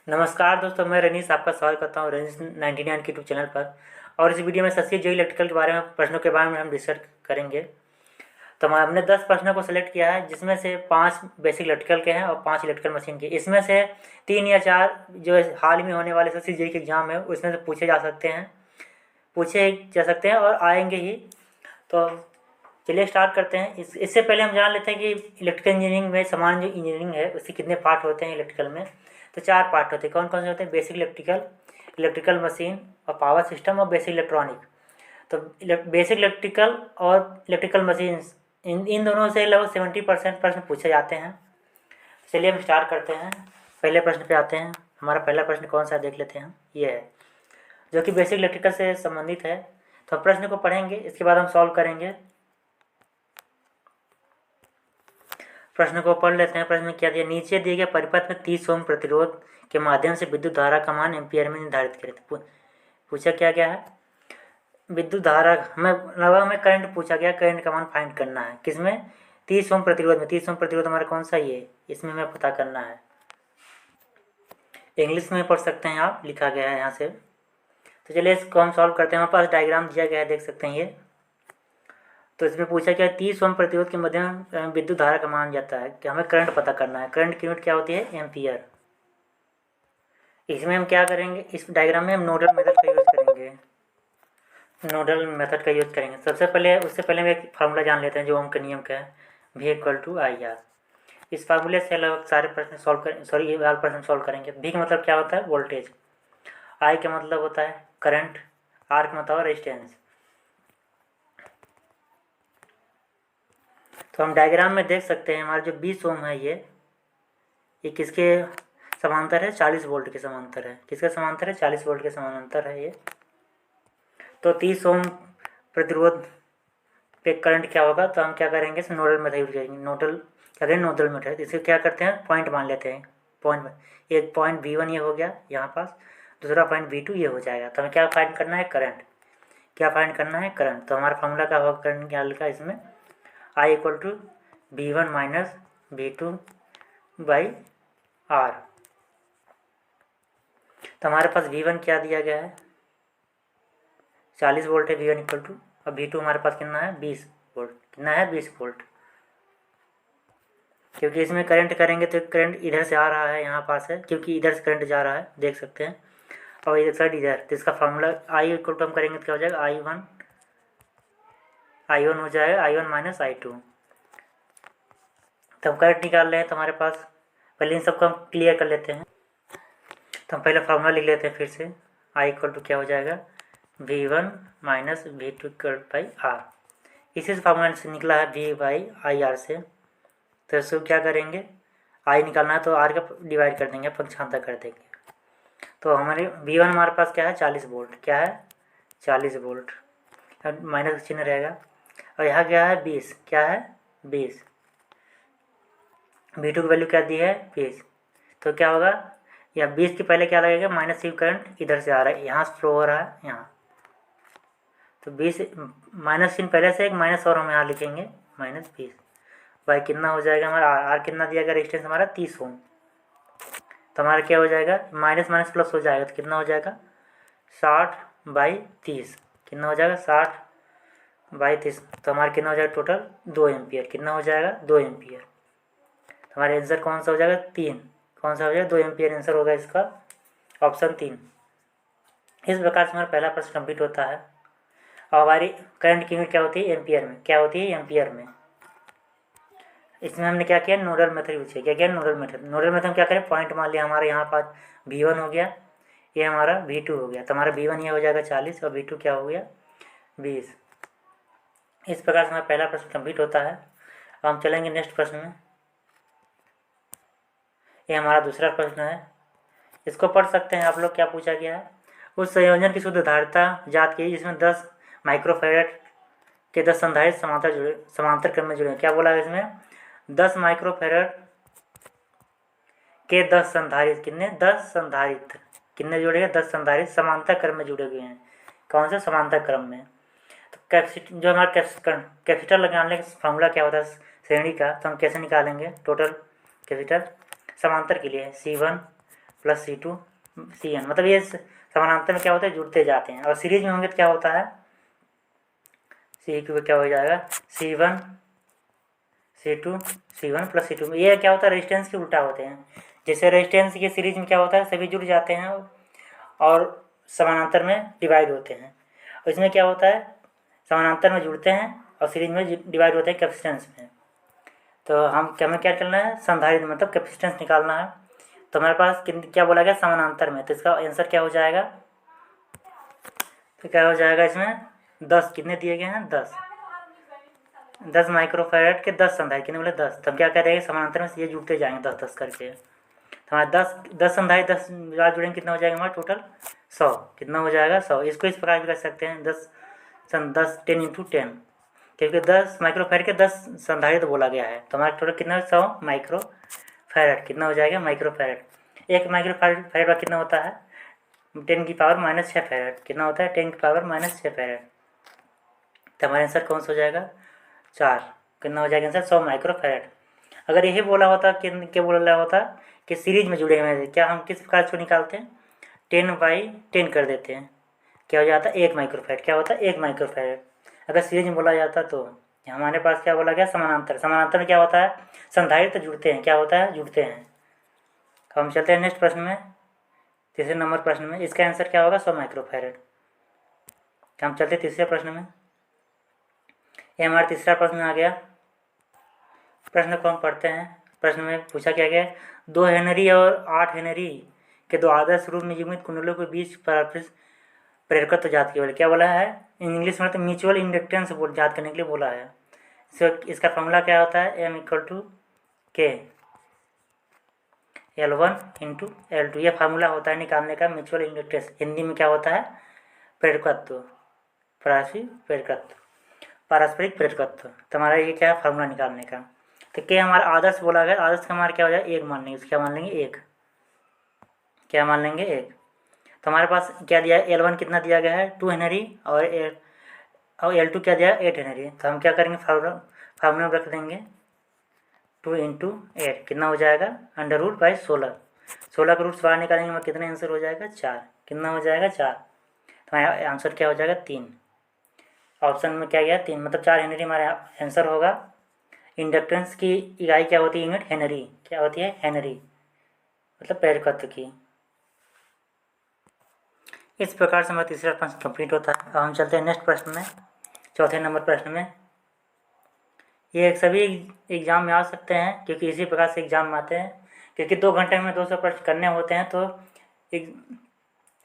नमस्कार दोस्तों, मैं रनीश आपका स्वागत करता हूँ रनीश 99 के यूट्यूब चैनल पर। और इस वीडियो में सस्ती जो इलेक्ट्रिकल के बारे में प्रश्नों के बारे में हम डिस्कस करेंगे। तो हमने 10 प्रश्नों को सिलेक्ट किया है, जिसमें से 5 बेसिक इलेक्ट्रिकल के हैं और 5 इलेक्ट्रिकल मशीन के। इसमें से 3 या 4 जो हाल में होने वाले सस्ती जेई के एग्ज़ाम है उसमें से पूछे जा सकते हैं और आएंगे ही। तो चलिए स्टार्ट करते हैं। इससे पहले हम जान लेते हैं कि इलेक्ट्रिकल इंजीनियरिंग में सामान्य जो इंजीनियरिंग है उसके कितने पार्ट होते हैं इलेक्ट्रिकल में। तो 4 पार्ट होते हैं। कौन कौन से होते हैं? बेसिक इलेक्ट्रिकल, इलेक्ट्रिकल मशीन और पावर सिस्टम और बेसिक इलेक्ट्रॉनिक। तो बेसिक इलेक्ट्रिकल और इलेक्ट्रिकल मशीन इन दोनों से लगभग 70% प्रश्न पूछे जाते हैं। चलिए हम स्टार्ट करते हैं। पहले प्रश्न पे आते हैं। हमारा पहला प्रश्न कौन सा देख लेते हैं। ये है जो कि बेसिक इलेक्ट्रिकल से संबंधित है। तो प्रश्न को पढ़ेंगे, इसके बाद हम सॉल्व करेंगे। प्रश्न को पढ़ लेते हैं। प्रश्न में क्या दिया? नीचे दिए गए परिपथ में 30 ओम प्रतिरोध के माध्यम से विद्युत धारा का मान एम्पियर में निर्धारित करें। तो पूछा क्या क्या है? विद्युत धारा हमें करंट पूछा गया। करंट का मान फाइंड करना है। किसमें? 30 ओम प्रतिरोध में। 30 ओम प्रतिरोध हमारा कौन सा? ये इसमें हमें पता करना है। इंग्लिश में पढ़ सकते हैं आप, लिखा गया है यहाँ से। तो चलिए इसको हम सॉल्व करते हैं। हमारे पास डायग्राम दिया गया है, देख सकते हैं ये। तो इसमें पूछा क्या? 30 ओम प्रतिरोध के माध्यम विद्युत धारा का मान जाता है कि हमें करंट पता करना है। करंट की यूनिट क्या होती है? एम्पियर। इसमें हम क्या करेंगे? इस डायग्राम में हम नोडल मेथड का यूज़ करेंगे। सबसे पहले उससे पहले हम एक फार्मूला जान लेते हैं जो ओम के नियम का है। V=IR। इस फार्मूले से लगभग सारे प्रश्न सॉल्व करेंगे। V का मतलब क्या होता है? वोल्टेज। I का मतलब होता है करंट। R का मतलब रेजिस्टेंस। तो हम डायग्राम में देख सकते हैं हमारा जो 20 ओम है ये किसके समांतर है? 40 वोल्ट के समांतर है। किसके समांतर है? 40 वोल्ट के समांतर है ये। तो 30 ओम प्रतिरोध पे करंट क्या होगा? तो हम क्या करेंगे? नोडल मेथड यूज करेंगे। Nodal method. इसे क्या करते हैं? पॉइंट मान लेते हैं। एक पॉइंट V1 ये हो गया यहाँ पास, दूसरा पॉइंट V2 ये हो जाएगा। तो हमें क्या फाइंड करना है? करंट। क्या फाइंड करना है? करंट। तो हमारा फॉर्मूला क्या होगा करंट क्या लिखा है इसमें? I=V1 - V2/R। तो हमारे पास V1 क्या दिया गया है? 40 वोल्ट है V1 और V2 हमारे पास कितना है? 20 वोल्ट। कितना है? 20 वोल्ट। क्योंकि इसमें करंट करेंगे तो करंट इधर से आ रहा है, यहाँ पास है, क्योंकि इधर से करंट जा रहा है, देख सकते हैं। और इधर साइड इधर, तो इसका फार्मूला I=हम करेंगे तो क्या हो जाएगा? I1 हो जाएगा I1 - I2। तो हम करंट निकाल रहे हैं तो हमारे पास पहले इन सबको हम क्लियर कर लेते हैं। तो हम पहले फार्मूला लिख लेते हैं फिर से। I= क्या हो जाएगा? V1 - V2/R। इसी से फार्मूला से निकला है V/IR से। तो इसको क्या करेंगे? I निकालना है तो R का डिवाइड कर देंगे, पक्षांतर कर देंगे। तो हमारे V1 हमारे पास क्या है? 40 वोल्ट। क्या है? 40 वोल्ट। माइनस चिन्ह रहेगा। और यहाँ क्या है? 20। क्या है? 20। V2 की वैल्यू क्या दी है? 20। तो क्या होगा? या 20 के पहले क्या लगेगा? माइनस सी करंट इधर से आ रहा है, यहाँ से फ्लो हो रहा है यहाँ। तो 20 माइनस चिन्ह पहले से एक माइनस और हम यहाँ लिखेंगे -20। भाई कितना हो जाएगा हमारा? आर कितना दिया गया? रेजिस्टेंस हमारा 30 ओम। तो हमारा क्या हो जाएगा? माइनस माइनस प्लस हो जाएगा तो कितना हो जाएगा? 60/30। कितना हो जाएगा? 60/30। तो हमारा कितना हो जाएगा टोटल? 2 एम्पियर। कितना हो जाएगा? 2 एम्पियर। तो हमारा आंसर कौन सा हो जाएगा? 3। कौन सा हो जाएगा? 2 एम्पियर आंसर होगा इसका, ऑप्शन 3। इस प्रकार से हमारा पहला प्रश्न कंप्लीट होता है। और हमारी करंट की यूनिट क्या होती है? एम्पियर में। क्या होती है? एम्पियर में। इसमें हमने क्या किया? नोडल मेथड यूज किया। क्या किया? Nodal method. नोडल मेथड हम क्या करें? पॉइंट मान लिया हमारे यहाँ पास V1 हो गया, ये हमारा V2 हो गया। तो हमारा V1 ये हो जाएगा 40 और V2 क्या हो गया? 20। इस प्रकार से हमारा पहला प्रश्न कंप्लीट होता है। अब हम चलेंगे नेक्स्ट प्रश्न में। ये हमारा दूसरा प्रश्न है। इसको पढ़ सकते हैं आप लोग। क्या पूछा गया है? उस संयोजन की शुद्ध धारिता ज्ञात की जिसमें 10 माइक्रोफेरेड के 10 संधारित्र समांतर क्रम में जुड़े। क्या बोला है इसमें? 10 माइक्रोफेरेड के 10 संधारित्र। कितने? 10 संधारित्र। कितने जुड़े हैं? 10 संधारित्र समांतर क्रम में जुड़े हुए हैं। कौन से? समांतर क्रम में। तो कैपेसिटर, जो हमारा कैपेसिटर लगाने का फॉर्मूला क्या होता है श्रेणी का, तो हम कैसे निकालेंगे? टोटल कैपेसिटर समांतर के लिए C1 प्लस C2 CN, मतलब ये समानांतर में क्या होता है, जुड़ते जाते हैं। और सीरीज में होंगे तो क्या होता है, C2 क्या हो जाएगा, C1 प्लस C2। ये क्या होता है, रेजिस्टेंस के उल्टा होते हैं। जैसे रेजिस्टेंस के सीरीज में क्या होता है, सभी जुड़ जाते हैं और समानांतर में डिवाइड होते हैं। और इसमें क्या होता है, समानांतर में जुड़ते हैं और सीरीज में डिवाइड होते हैं कैपेसिटेंस में। तो हमें क्या करना है, संधारित्र मतलब कैपेसिटेंस निकालना है। तो हमारे पास क्या बोला गया, समानांतर में, तो इसका आंसर क्या हो जाएगा, तो क्या हो जाएगा इसमें 10, कितने दिए गए हैं, 10 माइक्रोफैरड के 10 संधारित्र, कितने बोले 10। तो हम क्या करेंगे, समानांतर में ये जुड़ते जाएंगे 10-10 करके। तो हमारे 10 संधारित्र 10 बार जुड़ेंगे, कितना हो जाएगा हमारा टोटल 100, कितना हो जाएगा 100। इसको इस प्रकार भी कर सकते हैं, 10 10 × 10, क्योंकि 10 माइक्रोफैरड के 10 संधारित्र बोला गया है। तो हमारा टोटल कितना है, 100 माइक्रोफैरड, कितना हो जाएगा माइक्रोफैरड। एक माइक्रोफैरड का कितना होता है, 10⁻⁻6 फैरड, कितना होता है 10⁻⁻6 फैरड। तो हमारा आंसर कौन सा हो जाएगा, 4, कितना हो जाएगा आंसर 100 माइक्रोफैरड। अगर यही बोला होता कि क्या बोला होता कि सीरीज में जुड़े हुए हैं, क्या हम किस प्रकार से निकालते हैं, 10/10 कर देते हैं, क्या हो जाता है 1 माइक्रोफैरड, क्या होता है 1 माइक्रोफैरड। अगर सीरीज में बोला जाता तो हमारे पास क्या बोला गया, समानांतर। समानांतर में क्या होता है, संधारित्र जुड़ते हैं, क्या होता है, जुड़ते हैं। तो हम चलते हैं नेक्स्ट प्रश्न में, तीसरे नंबर प्रश्न में। इसका आंसर क्या होगा, 100 माइक्रोफैरड। हम चलते तीसरे प्रश्न में। ये हमारा तीसरा प्रश्न आ गया। प्रश्न को हम पढ़ते हैं। प्रश्न में पूछा क्या गया, 2 हेनरी और 8 हेनरी के 2 आदर्श रूप में युग्मित कुंडलों के बीच प्रेरकत्व ज्ञात केवल, क्या बोला है, इंग्लिश में तो म्यूचुअल इंडक्टेंस ज्ञात करने के लिए बोला है। इसका फॉर्मूला क्या होता है, M = K L1 × L2, ये फार्मूला होता है निकालने का म्यूचुअल इंडक्टेंस। हिंदी में क्या होता है, प्रेरकत्व, पारस्परिक प्रेरकत्व। तो हमारा ये क्या है, फार्मूला निकालने का। तो क्या हमारा आदर्श बोला गया, आदर्श का हमारा क्या हो जाए, 1 मान लेंगे, क्या मान लेंगे 1, क्या मान लेंगे 1। तो हमारे पास क्या दिया है, L1 कितना दिया गया है 2 हेनरी और L2 क्या दिया है 8 हेनरी। तो हम क्या करेंगे, फार्मूला में रख देंगे 2 × 8, कितना हो जाएगा √16। 16 का रूट्स बाहर निकालेंगे, हमें कितना आंसर हो जाएगा 4, कितना हो जाएगा 4। तो हमारा आंसर क्या हो जाएगा 3। ऑप्शन में क्या गया 3, मतलब 4 हेनरी हमारा आंसर होगा। इंडक्टेंस की इकाई क्या होती है, यूनिट हेनरी, क्या होती है हेनरी, मतलब प्रेरकत्व की। इस प्रकार से हमारा तीसरा प्रश्न कंप्लीट होता है। अब हम चलते हैं नेक्स्ट प्रश्न में, चौथे नंबर प्रश्न में। ये सभी एग्जाम में आ सकते हैं, क्योंकि इसी प्रकार से एग्जाम में आते हैं, क्योंकि 2 घंटे में 200 प्रश्न करने होते हैं। तो एक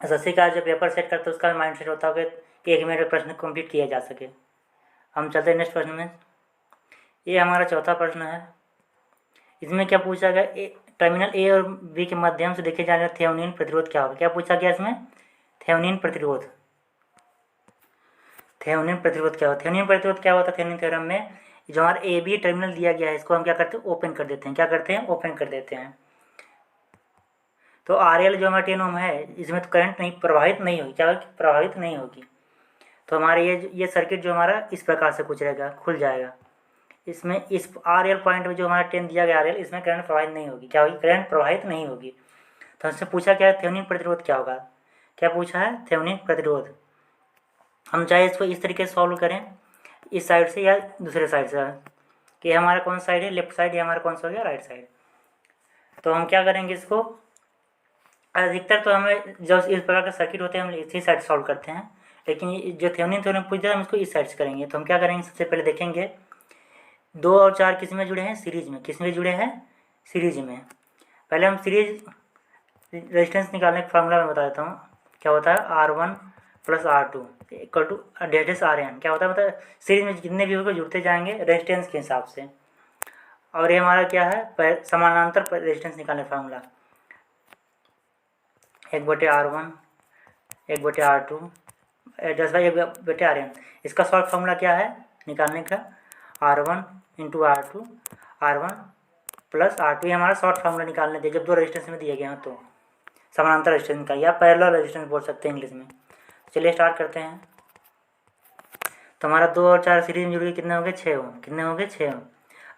एसएससी का जो पेपर सेट करता है उसका माइंड सेट होता है कि 1 मिनट में प्रश्न कंप्लीट किया जा सके। हम चलते हैं नेक्स्ट प्रश्न में। ये हमारा चौथा प्रश्न है। इसमें क्या पूछा गया, टर्मिनल ए और बी के माध्यम से देखे जाने वाले थेवेनिन प्रतिरोध क्या होगा, क्या पूछा गया इसमें, थेवेनिन प्रतिरोध। थेवेनिन प्रतिरोध क्या होता है, थेवेनिन प्रतिरोध क्या होता है, थेवेनिन थ्योरम में जो हमारा ए बी टर्मिनल दिया गया है, इसको हम क्या करते हैं, ओपन कर देते हैं, क्या करते हैं, ओपन कर देते हैं। तो RL जो हमारा 10 ओम है, इसमें तो करंट नहीं प्रवाहित नहीं होगी, क्या होगी, प्रभावित नहीं होगी। तो हमारे ये सर्किट जो हमारा इस प्रकार से कुछ रहेगा, खुल जाएगा। इसमें इस RL पॉइंट में जो हमारा 10 दिया गया RL, इसमें करंट प्रवाहित नहीं होगी, क्या होगी, करंट प्रवाहित नहीं होगी। तो हमसे पूछा क्या है, थेवेनिन प्रतिरोध क्या होगा, क्या पूछा है, थेवेनिन प्रतिरोध। हम चाहे इसको इस तरीके से सॉल्व करें, इस साइड से या दूसरे साइड से, कि हमारा कौन साइड है, लेफ्ट साइड, या हमारा कौन सा हो गया, राइट साइड। तो हम क्या करेंगे, इसको अधिकतर तो हमें जो इस प्रकार का सर्किट होते हैं हम इसी साइड सॉल्व करते हैं, लेकिन जो थेवेनिन थ्योरम पूछ दिया हम इसको इस साइड से करेंगे। तो हम क्या करेंगे, सबसे पहले देखेंगे 2 और 4 किस में जुड़े हैं, सीरीज में, किस में जुड़े हैं, सीरीज में। पहले हम सीरीज रेजिस्टेंस निकालने का फार्मूला मैं बता देता हूँ, क्या होता है, R1 + R2 = RN, क्या होता है, मतलब सीरीज में जितने भी होंगे जुड़ते जाएंगे रेजिस्टेंस के हिसाब से। और ये हमारा क्या है, समानांतर रेजिस्टेंस निकालने का फार्मूला, 1/R1 1/R2 10/1/RN। इसका शॉर्ट फार्मूला क्या है निकालने का, R1 × R2 R1 + R2, ये हमारा शॉर्ट फार्मूला निकालने दे जब 2 रेजिस्टेंस में दिए गए हैं। तो समानांतर रेजिस्टेंस का या पैरेलल रेजिस्टेंस बोल सकते हैं इंग्लिश में। चलिए स्टार्ट करते हैं। तो हमारा 2 और 4 सीरीज में जुड़ गए, कितने हो गए, 6 ओम, कितने हो गए, 6 ओम।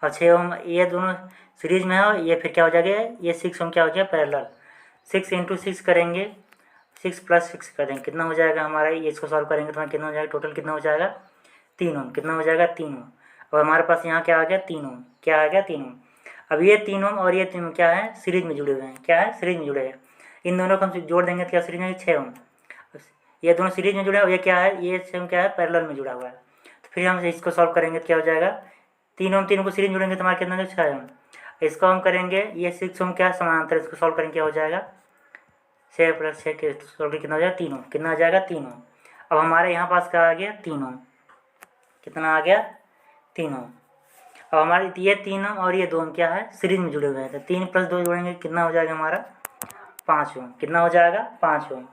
और 6 ओम ये दोनों सीरीज में है, और ये फिर क्या हो जाएगा, ये 6 ओम क्या हो गया, पैरेलल। 6 इंटू 6 करेंगे, 6 प्लस 6 कर देंगे, कितना हो जाएगा हमारा, ये इसको सॉल्व करेंगे तो कितना हो जाएगा, टोटल कितना हो जाएगा 3 ओम, कितना हो जाएगा 3 ओम। और हमारे पास यहाँ क्या आ गया 3 ओम, क्या आ गया 3 ओम। अब ये 3 ओम और ये 3 ओम क्या है, सीरीज में जुड़े हुए हैं, क्या है सीरीज में जुड़े हैं। इन दोनों को हम जोड़ देंगे तो क्या सीरीज में 6 ओम, ये दोनों सीरीज में जुड़े हैं और ये क्या है, ये 6 ओम क्या है पैरेलल में जुड़ा हुआ है। तो फिर हम इसको सॉल्व करेंगे तो क्या हो जाएगा, 3 ओम 3 को सीरीज में जुड़ेंगे तो हमारा कितना हो जाएगा 6 ओम। इसको हम करेंगे, ये 6 ओम क्या है समानांतर, इसको सॉल्व करेंगे क्या हो जाएगा 6 प्लस 6 के सॉल्व कितना हो जाएगा 3 ओम, कितना आ जाएगा 3 ओम। अब हमारे यहाँ पास क्या आ गया 3 ओम, कितना आ गया 3 ओम। अब हमारे ये 3 ओम और ये 2 ओम क्या है सीरीज में जुड़े हुए हैं, तो 3 प्लस 2 जोड़ेंगे कितना हो जाएगा हमारा 5 ओम, कितना हो जाएगा 5 ओम।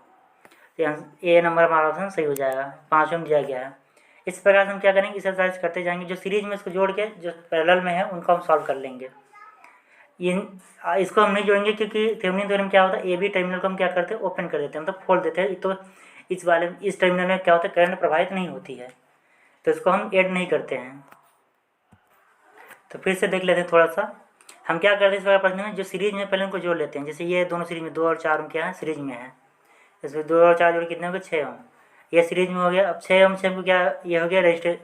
ए नंबर हमारा ऑप्शन सही हो जाएगा, 5 ओम दिया गया है। इस प्रकार से हम क्या करेंगे, एक्सरसाइज करते जाएंगे, जो सीरीज में इसको जोड़ के जो पैरेलल में है उनको हम सॉल्व कर लेंगे। इसको हम नहीं जोड़ेंगे क्योंकि थेवेनिन थ्योरम क्या होता है, ए बी टर्मिनल को हम क्या करते हैं ओपन कर देते हैं, मतलब खोल देते हैं, तो इस टर्मिनल में क्या होता है करंट प्रवाहित नहीं होती है, तो इसको हम ऐड नहीं करते हैं। तो फिर से देख लेते हैं थोड़ा सा, हम क्या करते हैं इस प्रश्न में, जो सीरीज में पहले उनको जोड़ लेते हैं। जैसे ये दोनों सीरीज में 2 और 4 ओम क्या है सीरीज में है, इसमें 2 और 4 जोड़ कितने हो गए 6 ओम, ये सीरीज में हो गया। अब 6 ओम 6 को क्या ये हो गया रजिस्टर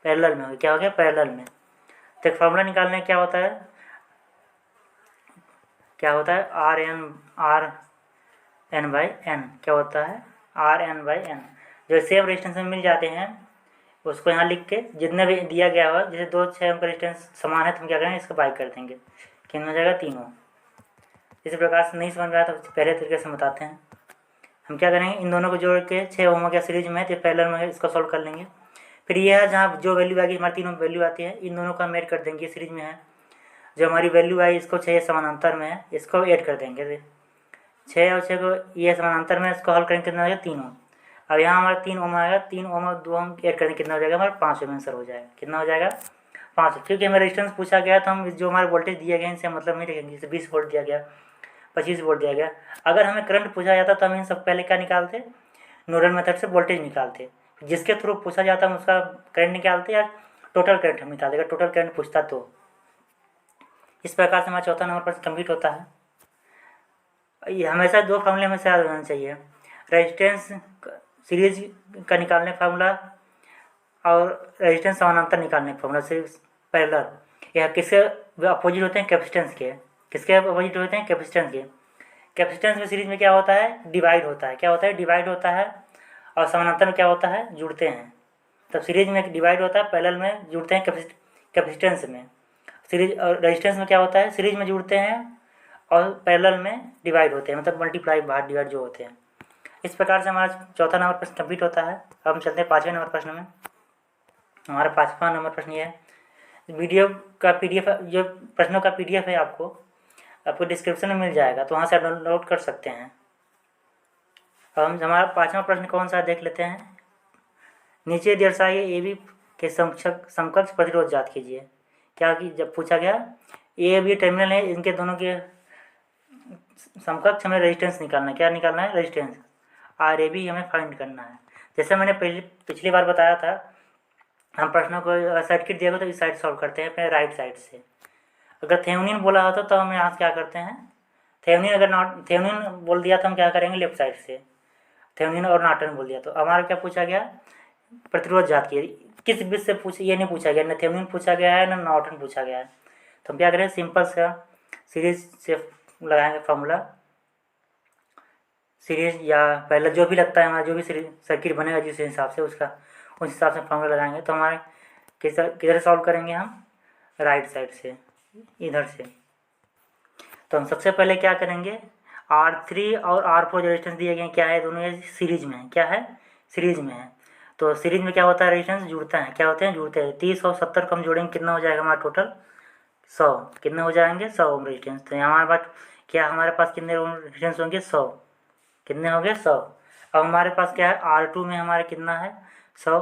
पैरेलल में हो गया, क्या हो गया पैरेलल में। तो एक फॉर्मूला निकालने क्या होता है, क्या होता है आर एन बाई एन, क्या होता है आर एन बाई एन। जो सेम रेजिस्टेंस में मिल जाते हैं उसको यहाँ लिख के जितने भी दिया गया हुआ, जैसे 2 6 ओम का रेजिस्टेंस समान है तो हम क्या करेंगे इसको बाई कर देंगे, कितना हो जाएगा 3 ओम। इस प्रकार से नहीं समझ में आया तो पहले तरीके से बताते हैं। हम क्या करेंगे, इन दोनों को जोड़ के 6 ओम क्या सीरीज में है तो पैरेलल में है, इसको सॉल्व कर लेंगे। फिर ये है जहाँ जो वैल्यू आएगी हमारी 3 ओम वैल्यू आती है, इन दोनों को हम ऐड कर देंगे, सीरीज में है। जो हमारी वैल्यू आई इसको 6 समानांतर में है, इसको ऐड कर देंगे, 6 और 6 को ये समानांतर में, इसको हल करेंगे कितना हो जाएगा 3 ओम। अब यहाँ हमारा 3 ओम आएगा, 3 ओम और 2 ओम ऐड करेंगे कितना हो जाएगा हमारा 5 ओम आंसर हो जाएगा, कितना हो जाएगा 5। क्योंकि हमें रेजिस्टेंस पूछा गया तो हम जो हमारे वोल्टेज दिए गए इनसे मतलब नहीं रखेंगे, जैसे 20 वोल्ट दिया गया, 25 वोल्ट दिया गया। अगर हमें करंट पूछा जाता तो हम इन सब पहले क्या निकालते, नोडल मेथड से वोल्टेज निकालते, जिसके थ्रू पूछा जाता हम उसका करंट निकालते या टोटल करंट हम निकालते, अगर टोटल करंट पूछता तो। इस प्रकार से हमारा चौथा नंबर पर कंप्लीट होता है। ये हमेशा 2 फार्मूले हमें याद रहना चाहिए, रेजिस्टेंस सीरीज का निकालने फार्मूला और रेजिस्टेंस समानांतर निकालने का फार्मूला से पैरेलल, यह किसके अपोजिट होते हैं कैपेसिटेंस के, किसके अपोजिट होते हैं कैपेसिटेंस के। कैपेसिटेंस में सीरीज में क्या होता है डिवाइड होता है, क्या होता है डिवाइड होता है, और समानांतर में क्या होता है जुड़ते हैं। तब सीरीज में डिवाइड होता है, पैरेलल में जुड़ते हैं कैपेसिटेंस में। सीरीज और रेजिस्टेंस में क्या होता है सीरीज में जुड़ते हैं और पैरेलल में डिवाइड होते हैं, मतलब मल्टीप्लाई भाग डिवाइड जो होते हैं। इस प्रकार से हमारा चौथा नंबर प्रश्न कंप्लीट होता है। अब हम चलते हैं 5वें नंबर प्रश्न में। हमारा 5वां नंबर प्रश्न ये है, वीडियो का PDF जो प्रश्नों का PDF है आपको डिस्क्रिप्शन में मिल जाएगा, तो वहाँ से आप डाउनलोड कर सकते हैं। अब हम हमारा 5वां प्रश्न कौन सा देख लेते हैं, नीचे दर्शाइए ए बी के समकक्ष प्रतिरोध ज्ञात कीजिए। क्या कि जब पूछा गया ए बी टर्मिनल है, इनके दोनों के समकक्ष हमें रेजिस्टेंस निकालना है, क्या निकालना है रेजिस्टेंस, आर ए बी हमें फाइंड करना है। जैसे मैंने पिछली बार बताया था, हम प्रश्नों को सर्किट दिया तो इस साइड सॉल्व करते हैं अपने राइट साइड से। अगर थेवेनिन बोला होता तो हम यहाँ से क्या करते हैं, थेवेनिन बोल दिया तो हम क्या करेंगे लेफ्ट साइड से, थेवेनिन और नॉर्टन बोल दिया। तो हमारा क्या पूछा गया प्रतिरोध ज्ञात कीजिए, किस बीच से पूछ ये नहीं पूछा गया, न थेवेनिन पूछा गया है न नॉर्टन पूछा गया है। तो हम क्या करें सिंपल सा सीरीज से लगाएंगे फार्मूला, सीरीज या पहले जो भी लगता है हमारा जो भी सर्किट बनेगा जिस हिसाब से उसका उस हिसाब से फार्मूला लगाएंगे। तो हमारे किधर सॉल्व करेंगे हम राइट साइड से, इधर से। तो हम सबसे पहले क्या करेंगे R3 और R4 जो रेजिस्टेंस दिए गए हैं क्या है दोनों ये सीरीज में है, क्या है सीरीज में है। तो सीरीज में क्या होता है रेजिस्टेंस जुड़ता है, क्या होते हैं जुड़ते हैं। 30 और 70 को हम जोड़ेंगे कितना हो जाएगा हमारा टोटल 100, कितने हो जाएंगे 100 ओम रेजिस्टेंस। तो यहाँ हमारे पास क्या हमारे पास कितने ओम रेजिस्टेंस होंगे 100, कितने हो गए 100। अब हमारे पास क्या है R2 में हमारे कितना है 100,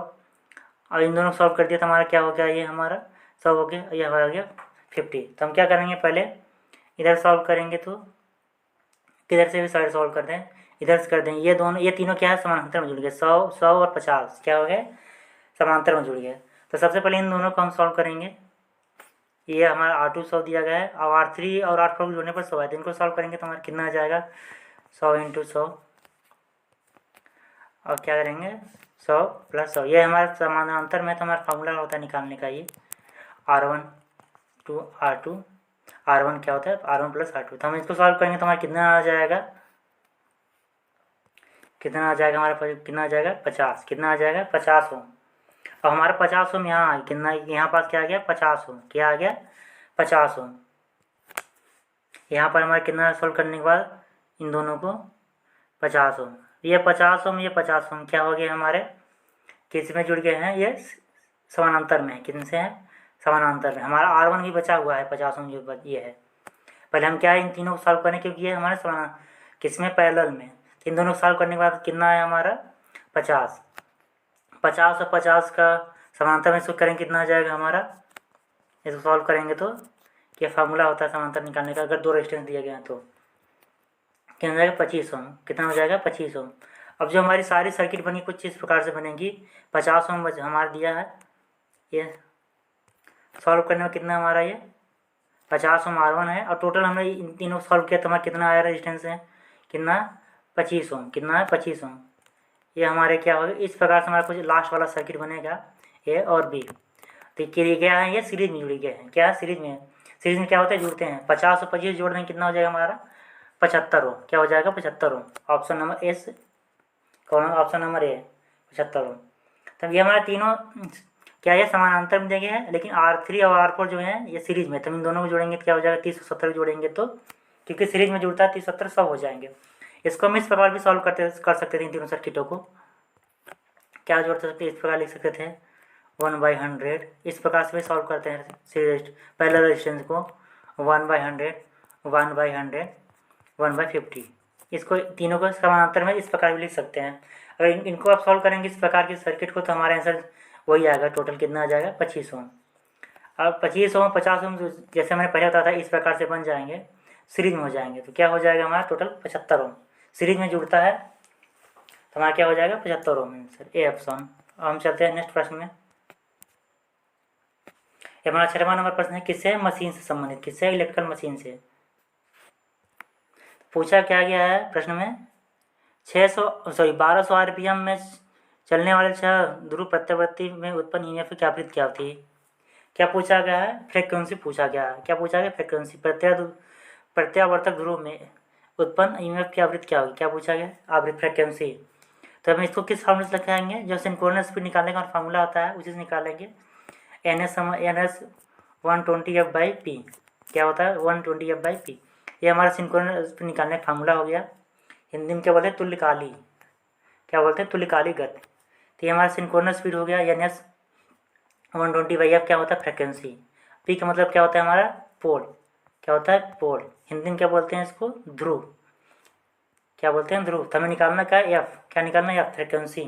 और इन दोनों को सॉल्व कर दिया तो हमारा क्या हो गया ये हमारा 100 हो गया, ये हो गया 50। तो हम क्या करेंगे पहले इधर सॉल्व करेंगे तो किधर से भी साइड सॉल्व कर दें, इधर से कर दें। ये दोनों ये तीनों क्या है समानांतर में जुड़ गए, 100 100 और 50 क्या हो गए समानांतर में जुड़ गए। तो सबसे पहले इन दोनों को हम सॉल्व करेंगे, ये हमारा R2 100 दिया गया है। अब R3 और R4 जोड़ने पर 100 है, तो इनको सॉल्व करेंगे तो हमारा कितना आ जाएगा 100 × 100। और क्या करेंगे 100 + 100, ये हमारा समानांतर में तो हमारा फार्मूला होता है निकालने का ये R1 to R2। R1 क्या होता है R1 + R2। तो हम इसको सॉल्व करेंगे तो हमारा कितना आ जाएगा, हमारे पास कितना आ जाएगा 50। कितना आ जाएगा 50 ओम। अब हमारा 50 ओम यहाँ कितना, यहाँ पास क्या आ गया 50 ओम। क्या आ गया 50 ओम। यहाँ पर हमारा कितना सॉल्व करने के बाद इन दोनों को 50 ओम, ये 50 ओम, ये 50 ओम क्या हो गया हमारे किस में जुड़ गए हैं, ये समानांतर में। किन से है समानांतर में। हमारा R1 भी बचा हुआ है 50 ओम जो ये है। पहले हम क्या है इन तीनों को सॉल्व करें क्योंकि ये हमारे किस में पैरेलल में। इन दोनों को सॉल्व करने के बाद कितना है हमारा 50 और 50 का समानांतर में इसको करेंगे कितना आ जाएगा हमारा, इसको सॉल्व करेंगे तो क्या फार्मूला होता है समानांतर निकालने का, अगर 2 रेजिस्टेंस दिए गए हैं तो कितना हो जाएगा 25 ओम। कितना हो जाएगा 25 ओम। अब जो हमारी सारी सर्किट बनी कुछ इस प्रकार से बनेगी। 50 ओम हमारा दिया है, ये सॉल्व करने में कितना हमारा ये 50 ओम R1 है। और टोटल हमने इन तीनों सॉल्व किया तो हमारा कितना आया रेजिस्टेंस है, कितना 25 ओम। कितना है 25 ओम। ये हमारे क्या होगा इस प्रकार से हमारा कुछ लास्ट वाला सर्किट बनेगा A और B। तो क्या है ये सीरीज में जुड़ गए हैं। क्या सीरीज में, सीरीज में क्या होता है जुड़ते हैं। 50 और 25 जोड़ देंगे कितना हो जाएगा हमारा 75 ओम। क्या हो जाएगा 75 ओम। ऑप्शन नंबर एस, कौन ऑप्शन नंबर ए 75 ओम। तब ये हमारा तीनों क्या ये समानांतर में देंगे हैं, लेकिन R3 और R4 जो है ये सीरीज में। तो इन दोनों को जोड़ेंगे तो क्या हो जाएगा 30 और 70 जोड़ेंगे तो, क्योंकि सीरीज में जुड़ता है 30 70 100 हो जाएंगे। इसको हम इस प्रकार भी सॉल्व कर सकते थे इन तीनों सर्किटों को। क्या जोड़ सकते इस प्रकार लिख सकते थे 1/100। इस प्रकार से भी सॉल्व करते हैं सीरीज पैरेलल रेजिस्टेंस को 1/100 1/100 1/50। इसको तीनों को समानांतर में इस प्रकार भी लिख सकते हैं। अगर इनको आप सॉल्व करेंगे इस प्रकार की सर्किट को तो हमारा आंसर वही आएगा। टोटल कितना आ जाएगा 25 ओम। अब 25 ओम 50 ओम जैसे मैंने पहले बताया था इस प्रकार से बन जाएंगे, सीरीज में हो जाएंगे। तो क्या हो जाएगा हमारा टोटल 75 ओम। सीरीज में जुड़ता है तो हमारा क्या हो जाएगा 75 ओम आंसर ए ऑप्शन। हम चलते हैं नेक्स्ट प्रश्न में। हमारा 6वां नंबर प्रश्न है किससे मशीन से संबंधित, किससे इलेक्ट्रिकल मशीन से पूछा क्या गया है प्रश्न में। 1200 RPM में चलने वाले 6 ध्रुव प्रत्यावर्ती में उत्पन्न ईएमएफ की आवृत्ति क्या होती है। क्या पूछा गया है फ्रीक्वेंसी पूछा गया है। क्या पूछा गया फ्रीक्वेंसी प्रत्यावर्तक ध्रुव में उत्पन्न ईएमएफ की आवृत्ति क्या होगी। क्या पूछा गया आवृत्ति फ्रीक्वेंसी। तो हम इसको किस फार्मूले से लिखाएंगे, जो सिंक्रोनस स्पीड निकालने का फार्मूला होता है उसी से निकालेंगे। NS 120F/P क्या होता है 120F/P। ये हमारा सिंक्रोनस स्पीड निकालने का फार्मूला हो गया। हिंदी में क्या बोलते हैं तुल्यकाली, क्या बोलते हैं तुल्यकाली गति। तो ये हमारा सिंक्रोनस स्पीड हो गया। NS 120/F क्या होता है फ्रिक्वेंसी। P का मतलब क्या होता है हमारा पोल, क्या होता है पोल। हिंदी में क्या बोलते हैं इसको ध्रुव, क्या बोलते हैं ध्रुव। तो हमें निकालना क्या है F, क्या निकालना है F फ्रिक्वेंसी।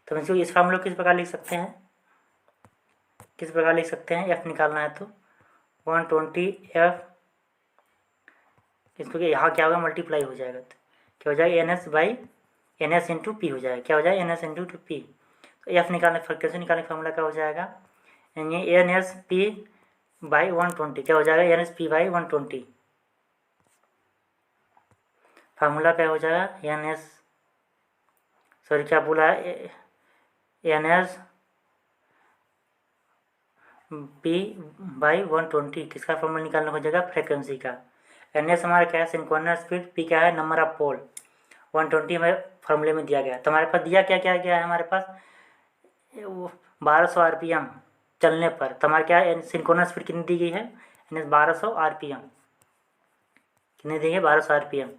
तो हम इस फार्मूले को किस प्रकार लिख सकते हैं, किस प्रकार लिख सकते हैं F निकालना है तो 120F, इसको यहाँ क्या होगा मल्टीप्लाई हो जाएगा तो क्या हो जाएगा NS × P हो जाएगा। क्या हो जाएगा NS × P। तो F निकालने फ्रिक्वेंसी निकालने फार्मूला क्या हो जाएगा NSP/120 क्या हो जाएगा NSP/120। फार्मूला क्या हो जाएगा क्या बोला NSP/120 किसका फार्मूला निकालना हो जाएगा फ्रिक्वेंसी का। NS हमारा क्या है सिंक्रोनस स्पीड, P क्या है नंबर ऑफ पोल, 120 में फार्मूले में दिया गया। तो हमारे पास दिया क्या क्या गया है हमारे पास 1200 RPM चलने पर। तो हमारे क्या है सिंक्रोनस स्पीड कितनी दी गई है 1200 RPM, कितनी दी गई 1200 RPM।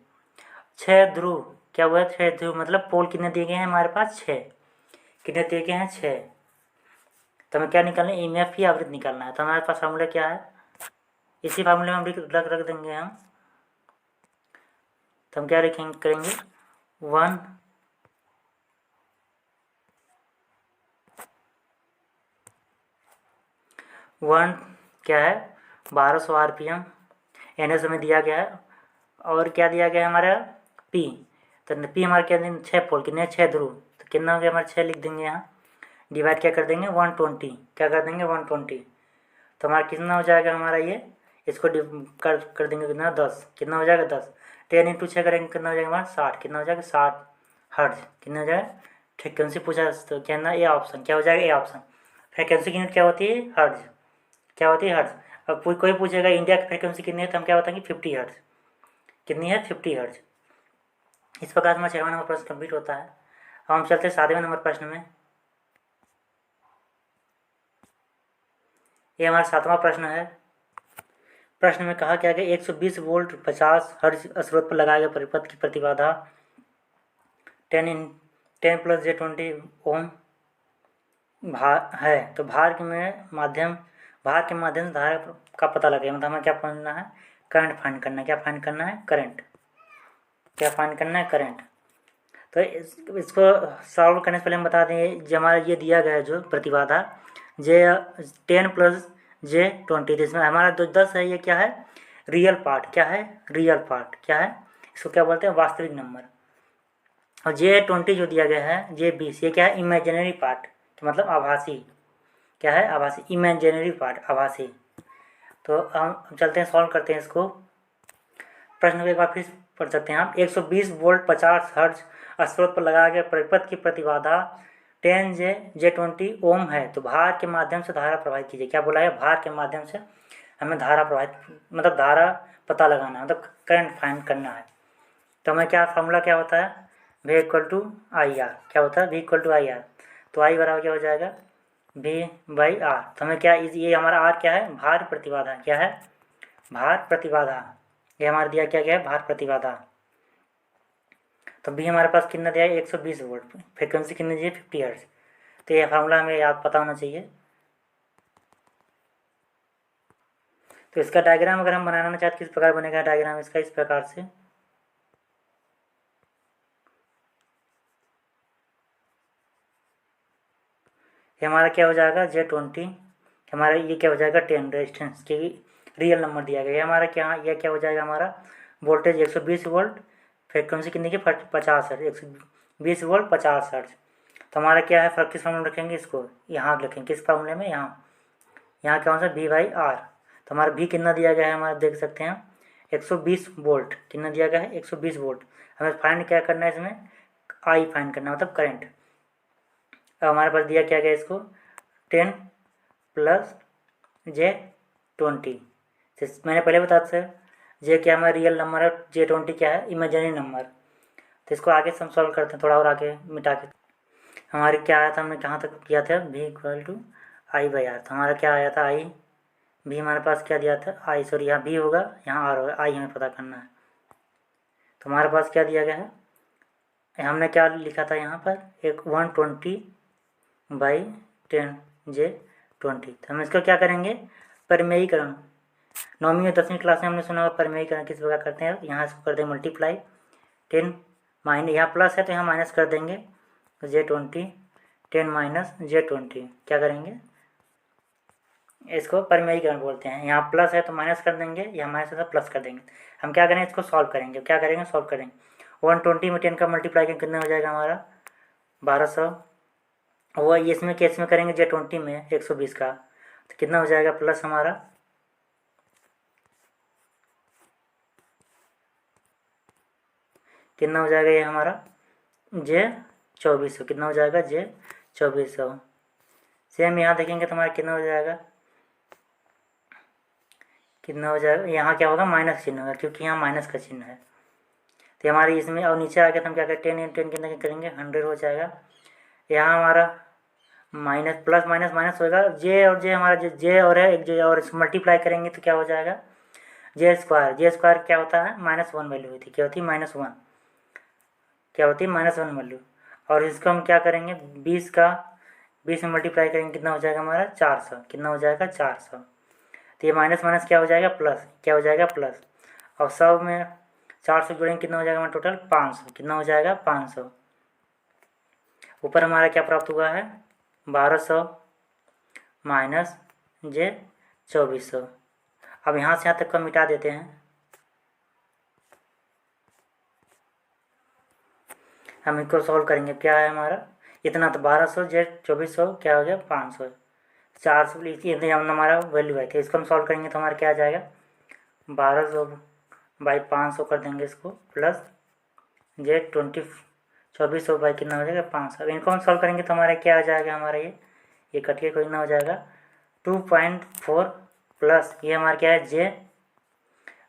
6 ध्रुव क्या हुआ है 6 ध्रुव मतलब पोल कितने दिए गए हैं हमारे पास 6, कितने दिए गए हैं 6। तो हमें क्या निकालना है EMF की आवृत्ति निकालना है। तो हमारे पास फार्मूला क्या है, इसी फार्मूले में हम रख देंगे हम। तो हम क्या करेंगे 1 क्या है 1200 RPM NS हमें दिया गया है। और क्या दिया गया है हमारा P। तो P हमारे क्या 6 पोल कितने 6 ध्रुव। तो कितना हो गया हमारे 6 लिख देंगे यहाँ, डिवाइड क्या कर देंगे 120, क्या कर देंगे 120। तो हमारा कितना हो जाएगा हमारा ये, इसको कर देंगे कितना 10, कितना हो जाएगा 10। 10 इंटू 6 करेंगे कितना हो जाएगा हमारा 60, कितना हो जाएगा 60 हर्ट्ज, कितना हो जाएगा। फ्रिक्वेंसी पूछा तो क्या ना ए ऑप्शन, क्या हो जाएगा ए ऑप्शन। फ्रिक्वेंसी की यूनिट क्या होती है हर्ट्ज, क्या होती है हर्ट्ज। अब कोई पूछेगा इंडिया की फ्रिक्वेंसी कितनी है तो हम क्या बताएंगे 50 हर्ट्ज, कितनी है 50 हर्ट्ज। इस प्रकार हमारा 6वां नंबर प्रश्न कंप्लीट होता है। अब हम चलते हैं 7वें नंबर प्रश्न में। ये हमारा 7वां प्रश्न है। प्रश्न में कहा क्या कि 120 वोल्ट 50 हर्ट्ज स्रोत पर लगाए गए परिपथ की प्रतिबाधा 10 प्लस J20 ओम भार है, तो भार के माध्यम से धारा का पता लगेगा। मतलब हमें क्या करना है, करंट फाइंड करना है। क्या फाइंड करना है, करंट। क्या फाइंड करना है, करंट। तो इसको सॉल्व करने से पहले हम बता दें जो हमारा ये दिया गया है जो प्रतिबाधा J10 प्लस J20, जिसमें हमारा जो 10 है ये क्या है, रियल पार्ट। क्या है, रियल पार्ट। क्या है, इसको क्या बोलते हैं, वास्तविक नंबर। और J20 जो दिया गया है J20, ये क्या है, इमेजिनरी पार्ट, मतलब आभासी। क्या है, आभासी, इमेजिनरी पार्ट, आभासी। तो हम चलते हैं सॉल्व करते हैं इसको। प्रश्न को एक बार फिर पढ़ सकते हैं आप। 120 वोल्ट 50 हर्ट्ज स्रोत पर लगाया गया परिपथ की प्रतिबाधा 10 J20 ओम है, तो भार के माध्यम से धारा प्रवाहित कीजिए। क्या बोला है, भार के माध्यम से हमें धारा प्रवाहित, मतलब धारा पता लगाना है, मतलब करंट फाइंड करना है। तो हमें क्या फार्मूला क्या होता है, V equal to I R. क्या होता है, V equal to I R. तो आई बराबर क्या हो जाएगा, V बाई आर। तो हमें क्या, ये हमारा आर क्या है, भार प्रतिबाधा। क्या है, भार प्रतिबाधा। ये हमारा दिया क्या गया है, भार प्रतिबाधा। तो भी हमारे पास कितना दिया है, 120 वोल्ट। फ्रिक्वेंसी कितनी दी है, 50 हर्ट्ज। तो ये फार्मूला हमें याद पता होना चाहिए। तो इसका डायग्राम अगर हम बनाना चाहते किस प्रकार बनेगा डायग्राम इसका, इस प्रकार से। ये हमारा क्या हो जाएगा J20, हमारा ये क्या हो जाएगा 10 रेजिस्टेंस की रियल नंबर दिया गया है हमारा। क्या, ये क्या हो जाएगा हमारा वोल्टेज 120 वोल्ट, फ्रिक्वेंसी कितनी की 50 हर्ट्ज, 120 वोल्ट 50 हर्ट्ज। तो हमारा क्या है, किस फार्मूला रखेंगे इसको, यहाँ रखेंगे किस फार्मूले में, यहाँ क्या होगा V बाई आर। तो हमारा V कितना दिया गया है हमारा, देख सकते हैं 120 वोल्ट, कितना दिया गया है 120 वोल्ट। हमें फाइंड क्या करना है इसमें, I फाइंड करना, मतलब करंट। अब हमारे पास दिया क्या गया इसको 10 प्लस J20। मैंने पहले बताया सर J क्या हमारा रियल नंबर है, J20 क्या है, इमेजिनरी नंबर। तो इसको आगे से हम सॉल्व करते हैं, थोड़ा और आगे मिटा के। हमारे क्या आया था, हमने कहाँ तक किया था, V equal to I by R. तो हमारा क्या आया था आई, V हमारे पास क्या दिया था आई, सॉरी यहाँ V होगा, यहाँ R होगा, आई हमें पता करना है। तो हमारे पास क्या दिया गया है, हमने क्या लिखा था यहाँ पर, एक 120 बाई 10 J20। तो हम इसको क्या करेंगे, परिमेयीकरण। 9वीं और 10वीं क्लास में हमने सुना होगा परिमेयीकरण किस प्रकार करते हैं। यहाँ इसको कर दें मल्टीप्लाई, 10 माइनस, यहाँ प्लस है तो यहाँ माइनस कर देंगे, J20 10 माइनस J20 क्या करेंगे, इसको परिमेयीकरण बोलते हैं। यहाँ प्लस है तो माइनस कर देंगे, यहाँ माइनस है तो प्लस कर देंगे। हम क्या करेंगे, इसको सॉल्व करेंगे। क्या करेंगे, सॉल्व करेंगे। 120 में 10 का मल्टीप्लाई करेंगे कितना हो जाएगा हमारा 1200। वो इसमें केस में करेंगे J20 में 120 का, तो कितना हो जाएगा प्लस हमारा, कितना हो जाएगा ये हमारा J2400, कितना हो जाएगा J2400। सेम यहाँ देखेंगे तो हमारा कितना हो जाएगा, कितना हो जाएगा, यहाँ क्या होगा माइनस चिन्ह होगा क्योंकि यहाँ माइनस का चिन्ह है। तो हमारी इसमें और नीचे आके तो हम क्या करें 10 × 10 कितना करेंगे 100 हो जाएगा। यहाँ हमारा माइनस प्लस माइनस माइनस होगा, J और J हमारा J और है एक J और इसको मल्टीप्लाई करेंगे तो क्या हो जाएगा J² क्या होता है -1 वैल्यू होती है, क्या होती है -1, क्या होती है -1 वैल्यू। और इसको हम क्या करेंगे 20 में मल्टीप्लाई करेंगे कितना हो जाएगा हमारा 400, कितना हो जाएगा 400। तो ये माइनस माइनस क्या हो जाएगा प्लस, क्या हो जाएगा प्लस। और 100 में 400 जोड़ेंगे कितना हो जाएगा हमारा टोटल 500, कितना हो जाएगा 500। ऊपर हमारा क्या प्राप्त हुआ है 1200 माइनस J2400। अब यहाँ से यहाँ तक का मिटा देते हैं। हम इसको सॉल्व करेंगे, क्या है हमारा इतना तो 1200 J2400 क्या हो गया 500, 400 ये हमारा वैल्यू है। इसको हम सॉल्व करेंगे तो हमारा क्या आ जाएगा, 1200/500 कर देंगे इसको, प्लस जेड 2400 बाई कितना हो जाएगा 500। अब इनको हम सॉल्व करेंगे तो हमारा क्या आ जाएगा, हमारा ये कट के कितना हो जाएगा 2.4 प्लस ये हमारा क्या है जे,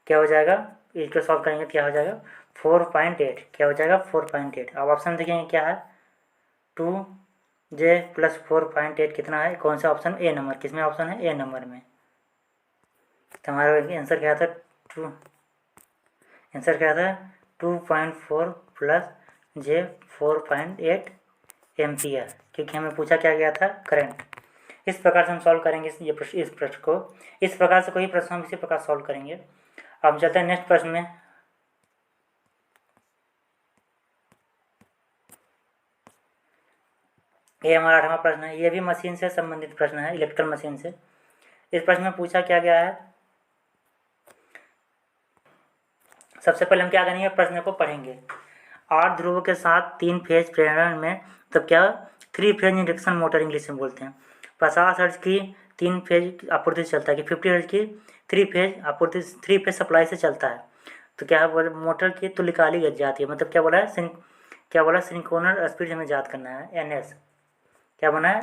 क्या हो जाएगा, इसको सॉल्व करेंगे तो क्या हो जाएगा 4.8, क्या हो जाएगा 4.8। अब ऑप्शन देखेंगे क्या है 2J प्लस 4.8 कितना है, कौन सा ऑप्शन, ए नंबर, किसमें ऑप्शन है, ए नंबर में। तो हमारा आंसर क्या था, आंसर क्या था 2.4 प्लस J 4.8 एम्पियर, क्योंकि हमें पूछा क्या गया था, करंट। इस प्रकार से हम सॉल्व करेंगे इस प्रश्न को। इस प्रकार से कोई प्रश्न हम इसी प्रकार सॉल्व करेंगे। अब हम चलते हैं नेक्स्ट प्रश्न में। ये हमारा 8वां प्रश्न है, ये भी मशीन से संबंधित प्रश्न है, इलेक्ट्रिकल मशीन से। इस प्रश्न में पूछा क्या गया है, सबसे पहले हम क्या करेंगे, प्रश्न को पढ़ेंगे। 8 ध्रुवों के साथ 3 फेज प्रेरण में, तब क्या 3 फेज इंडक्शन मोटर इंग्लिश में बोलते हैं। 50 हर्ट्ज की 3 फेज आपूर्ति से चलता है, कि 50 हर्ट्ज की 3 फेज आपूर्ति 3 फेज सप्लाई से चलता है। तो क्या है, मोटर की तुल्यकालिक गति जाती है, मतलब क्या बोला है, क्या बोला सिंक्रोनस स्पीड हमें याद करना है, NS। क्या बना है,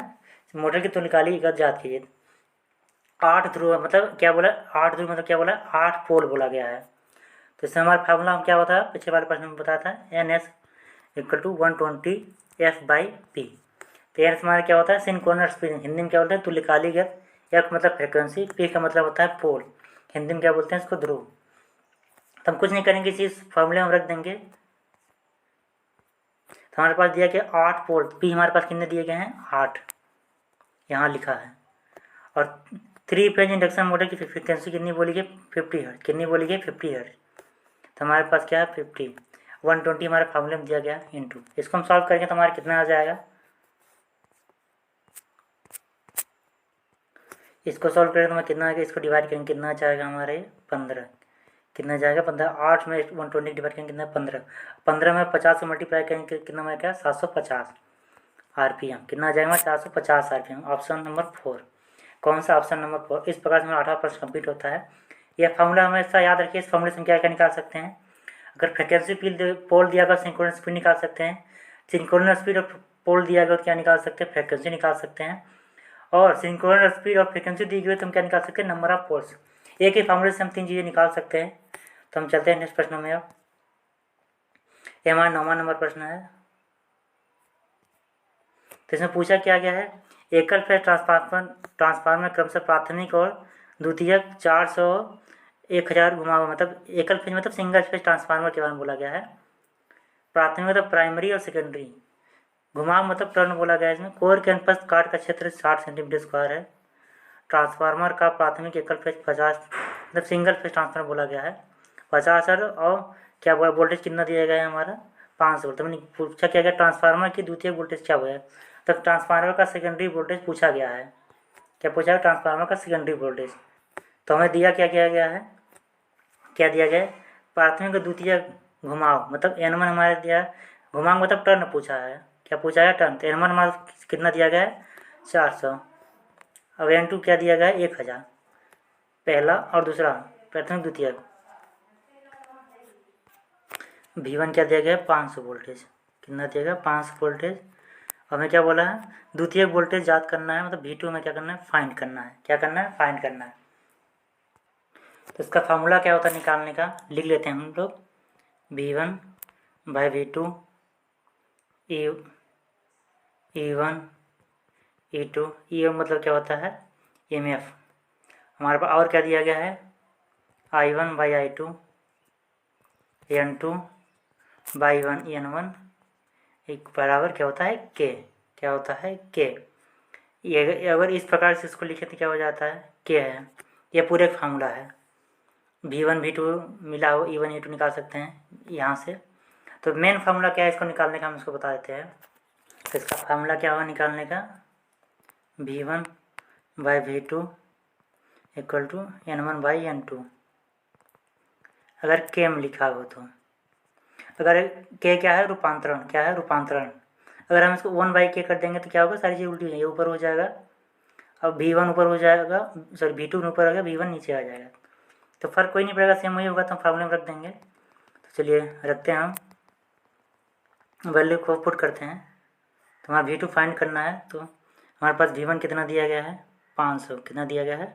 मोटर की तुल्यकालिक गति याद कीजिए। 8 ध्रुव मतलब क्या बोला, 8 ध्रुव मतलब क्या बोला, 8 पोल बोला गया है। तो इसमें हमारा फार्मूला क्या होता है, पिछले वाले प्रश्न में बताया था, NS = 120F/P। तो NS हमारा क्या होता है, सिंक्रोनस स्पीड, हिंदी में क्या बोलते हैं, तुल्यकालिक गति। F मतलब फ्रिक्वेंसी, P का मतलब होता है पोल, हिंदी में क्या बोलते हैं इसको, ध्रुव। तो हम कुछ नहीं करेंगे, इस फार्मूले में रख देंगे। तो हमारे पास दिया कि 8 पोल, P हमारे पास कितने दिए गए हैं, 8 यहाँ लिखा है। और 3 फेज इंडक्शन मोटर की फ्रिक्वेंसी कितनी बोली गई, 50 हर्ट्ज, कितनी बोली गई 50 हर्ट्ज। तो हमारे पास क्या है 50, 120 हमारे फार्मूले में दिया गया इंटू। इसको हम सॉल्व करेंगे तो हमारा कितना आ जाएगा, इसको सॉल्व करेंगे तो हमारा कितना आएगा, इसको डिवाइड करेंगे कितना आ जाएगा हमारे 15, कितना जाएगा 15, 8 में 120 डिवाइड करेंगे कितना 15, 15 में 50 से मल्टीप्लाई करेंगे कितना हमारा क्या 750 RPM, कितना आ जाएगा 450 RPM। ऑप्शन नंबर 4, कौन सा, ऑप्शन नंबर 4। इस प्रकार से हमारा 8वां प्रश्न कंप्लीट होता है। यह फार्मूला हमेशा याद रखिए, इस फार्मूले से हम क्या क्या निकाल सकते हैं, अगर फ्रिक्वेंसी पोल दिया गया सिंक्रोनस स्पीड निकाल सकते हैं, सिंक्रोनस स्पीड और पोल दिया गया तो क्या निकाल सकते हैं, फ्रिक्वेंसी निकाल सकते हैं, और सिंक्रोनस स्पीड और फ्रिक्वेंसी दी गई तो हम क्या निकाल सकते हैं, नंबर ऑफ पोल्स। एक ही फार्मूले से हम 3 चीज़ें निकाल सकते हैं। तो हम चलते हैं नेक्स्ट प्रश्न में। अब ये हमारा 9वां नंबर प्रश्न है। तो इसमें पूछा क्या गया है, एकल फेज ट्रांसफार्मर क्रमशः प्राथमिक और द्वितीयक 400 1000 घुमाव, मतलब एकल फेज मतलब सिंगल फेज ट्रांसफार्मर के बारे में बोला गया है। प्राथमिक मतलब प्राइमरी और सेकेंडरी, घुमाव मतलब टर्न बोला गया है। इसमें कोर के अनुप्रस्थ काट का क्षेत्र 60 सेंटीमीटर स्क्वायर है। ट्रांसफार्मर का प्राथमिक एकल फेज 50 मतलब सिंगल फेज ट्रांसफार्मर बोला गया है 50 हर्ट्ज, और क्या बोला वोल्टेज कितना दिया गया है हमारा 500 वोल्ट। तो मैंने पूछा क्या गया, ट्रांसफार्मर की द्वितीय वोल्टेज क्या हुआ है, तब ट्रांसफार्मर का सेकेंडरी वोल्टेज पूछा गया है। क्या पूछा है, ट्रांसफार्मर का सेकेंडरी वोल्टेज। तो हमें दिया क्या किया गया है, क्या दिया गया है, प्राथमिक और द्वितीय घुमाव मतलब N1 हमारे दिया, घुमाव मतलब टर्न पूछा है, क्या पूछा है टर्न। तो N1 हमारा कितना दिया गया है 400। अब N2 क्या दिया गया है 1000, पहला और दूसरा प्राथमिक द्वितीय। V1 क्या दिया गया है 500 वोल्टेज, कितना दिया गया 500 वोल्टेज। हमें क्या बोला है, द्वितीय वोल्टेज याद करना है, मतलब V2 में क्या करना है, फाइंड करना है, क्या करना है, फाइंड करना है। तो इसका फार्मूला क्या होता है निकालने का, लिख लेते हैं हम लोग, V1/V2 E1 E2, E मतलब क्या होता है EMF। हमारे पास और क्या दिया गया है, I1/I2 N2/1 N1 एक बराबर क्या होता है K, क्या होता है K। ये अगर इस प्रकार से इसको लिखे तो क्या हो जाता है K है। ये पूरे फार्मूला है, V1/V2 मिला हो E1 E2 निकाल सकते हैं यहाँ से। तो मेन फार्मूला क्या है इसको निकालने का, हम इसको बता देते हैं। तो इसका फार्मूला क्या होगा निकालने का, V1/V2 = N1/N2। अगर K में लिखा हो तो, अगर K क्या है रूपांतरण, क्या है रूपांतरण। अगर हम इसको 1/K कर देंगे तो क्या होगा, सारी चीज़ उल्टी हो जाएगी, ऊपर हो जाएगा अब V1 ऊपर हो जाएगा, सॉरी V2 ऊपर आ गया, V1 नीचे आ जाएगा, तो फ़र्क कोई नहीं पड़ेगा, सेम वही होगा, तो हम फार्मूले में रख देंगे। तो चलिए रखते हैं, हम वैल्यू को पुट करते हैं। तो हमारा V2 फाइंड करना है, तो हमारे पास V1 कितना दिया गया है 500, कितना दिया गया है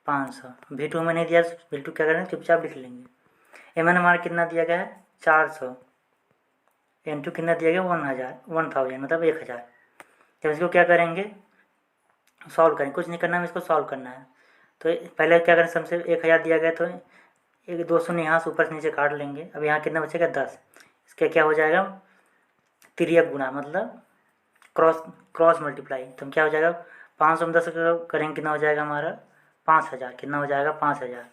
500। V2 हमें नहीं दिया, V2 क्या करेंगे चुपचाप लिख लेंगे। Mn हमारा कितना दिया गया है 400, N2 कितना दिया गया 1000 मतलब 1000। तो इसको क्या करेंगे सॉल्व करेंगे, कुछ नहीं करना है, इसको सॉल्व करना है। तो पहले क्या करें, सबसे 1000 दिया गया, तो एक 200 यहाँ से ऊपर से नीचे काट लेंगे। अब यहाँ कितना बचेगा 10, इसका क्या हो जाएगा तिर्यक गुणा, मतलब क्रॉस मल्टीप्लाई। तो क्या हो जाएगा 500 में 10 करेंगे, कितना हो जाएगा हमारा 5000, कितना हो जाएगा 5000।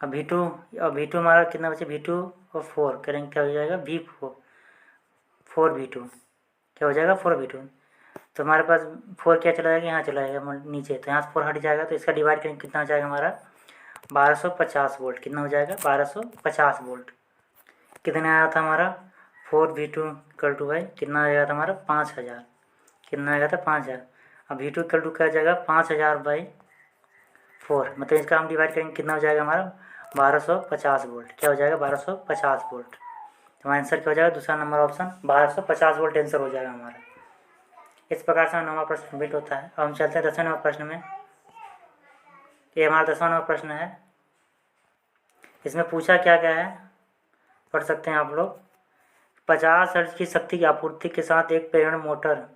अब V2 हमारा कितना बचे, V2 और 4 करेंगे, क्या हो जाएगा V4 क्या हो जाएगा 4V2। तो हमारे पास 4 क्या चला जाएगा, यहाँ चला जाएगा नीचे, तो यहाँ से 4 हट जाएगा, तो इसका डिवाइड करेंगे, कितना हो जाएगा हमारा 1250 वोल्ट, कितना हो जाएगा 1250 वोल्ट। कितना आया था हमारा 4V2 इक्वल टू भाई कितना आएगा था हमारा 5000, कितना आएगा था 5000। अब V2 इक्वल टू क्या जाएगा 5000/4, मतलब इसका हम डिवाइड करेंगे, कितना हो जाएगा हमारा 1250 वोल्ट, क्या हो जाएगा 1250 वोल्ट। तो हमारा आंसर क्या हो जाएगा, दूसरा नंबर ऑप्शन 1250 वोल्ट आंसर हो जाएगा हमारा। इस प्रकार से 9वां प्रश्न कंप्लीट होता है। अब हम चलते हैं 10वें नंबर प्रश्न में। ये हमारा 10वां नंबर प्रश्न है। इसमें पूछा क्या गया है, पढ़ सकते हैं आप लोग। 50 हर्ट्ज की शक्ति की आपूर्ति के साथ एक प्रेरण मोटर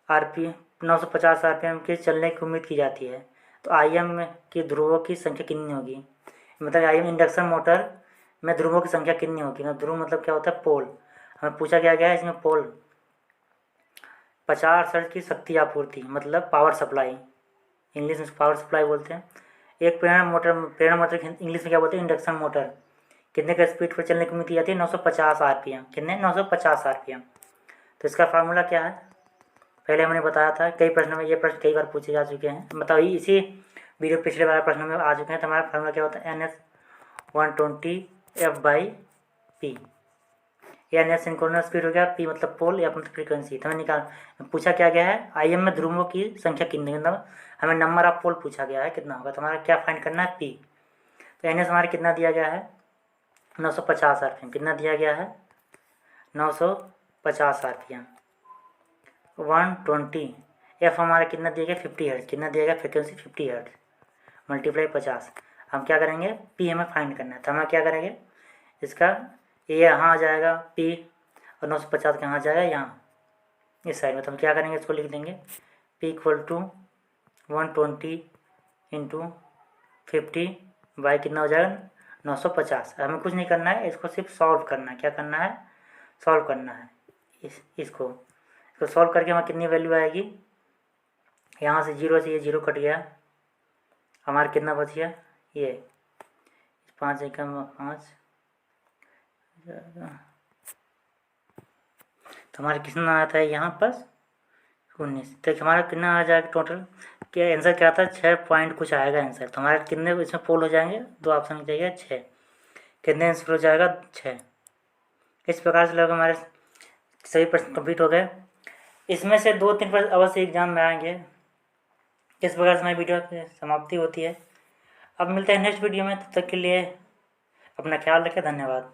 RPM 950 RPM के चलने की उम्मीद की जाती है, तो IM की ध्रुवों की संख्या कितनी होगी। मतलब IM इंडक्शन मोटर में ध्रुवों की संख्या कितनी होगी। ध्रुव मतलब क्या होता है पोल। हमें पूछा क्या गया है इसमें पोल 50 हर्ट्ज की शक्ति आपूर्ति मतलब पावर सप्लाई, इंग्लिश में पावर सप्लाई बोलते हैं। एक प्रेरण मोटर इंग्लिश में क्या बोलते हैं इंडक्शन मोटर, कितने का स्पीड पर चलने की उम्मीद की जाती है 950 RPM, कितने 950 RPM। तो इसका फार्मूला क्या है, पहले हमने बताया था, कई प्रश्नों में ये प्रश्न कई बार पूछे जा चुके हैं, मतलब इसी वीडियो पिछले वाले प्रश्नों में आ चुके हैं। तो हमारा फार्मूला क्या होता है NS120F/P। या NS सिंक्रोनस स्पीड हो गया, P मतलब पोल, या मतलब फ्रीक्वेंसी। तो हमें पूछा क्या गया है IM में ध्रुवों की संख्या कितनी, मतलब हमें नंबर ऑफ पोल पूछा गया है कितना होगा। तो हमारा क्या फाइंड करना है P। तो NS हमारा कितना दिया गया है 950 RPM, कितना दिया गया है 950 RPM। 120 F हमारा कितना दिया गया 50 हर्ट्ज, कितना दिया गया फ्रिक्वेंसी 50 हर्ट्ज मल्टीप्लाई 50। हम क्या करेंगे P हमें फाइंड करना है, तो हम क्या करेंगे इसका ये यहाँ आ जाएगा P और 950 कहाँ आ जाएगा यहाँ इस साइड में। तो हम क्या करेंगे इसको लिख देंगे P = 120 × 50 बाई कितना हो जाएगा 950। हमें कुछ नहीं करना है, इसको सिर्फ सॉल्व करना है। क्या करना है सॉल्व करना है इसको सॉल्व करके हमें कितनी वैल्यू आएगी, यहाँ से 0 से ये 0 कट गया, हमारा कितना बच गया ये 5 एकम 5। तो हमारा कितना आता है यहाँ पर 19। तो हमारा कितना आ जाएगा टोटल, क्या आंसर क्या था 6 पॉइंट कुछ आएगा आंसर। तो हमारे कितने इसमें पोल हो जाएंगे, 2 ऑप्शन की जगह 6, कितने आंसर हो जाएगा 6। इस प्रकार से लोग हमारे सभी प्रश्न कंप्लीट हो गए। इसमें से 2-3 प्रश्न अवश्य एग्जाम में आएंगे। इस प्रकार से हमारी वीडियो की समाप्ति होती है। अब मिलते हैं नेक्स्ट वीडियो में, तब तक के लिए अपना ख्याल रखें, धन्यवाद।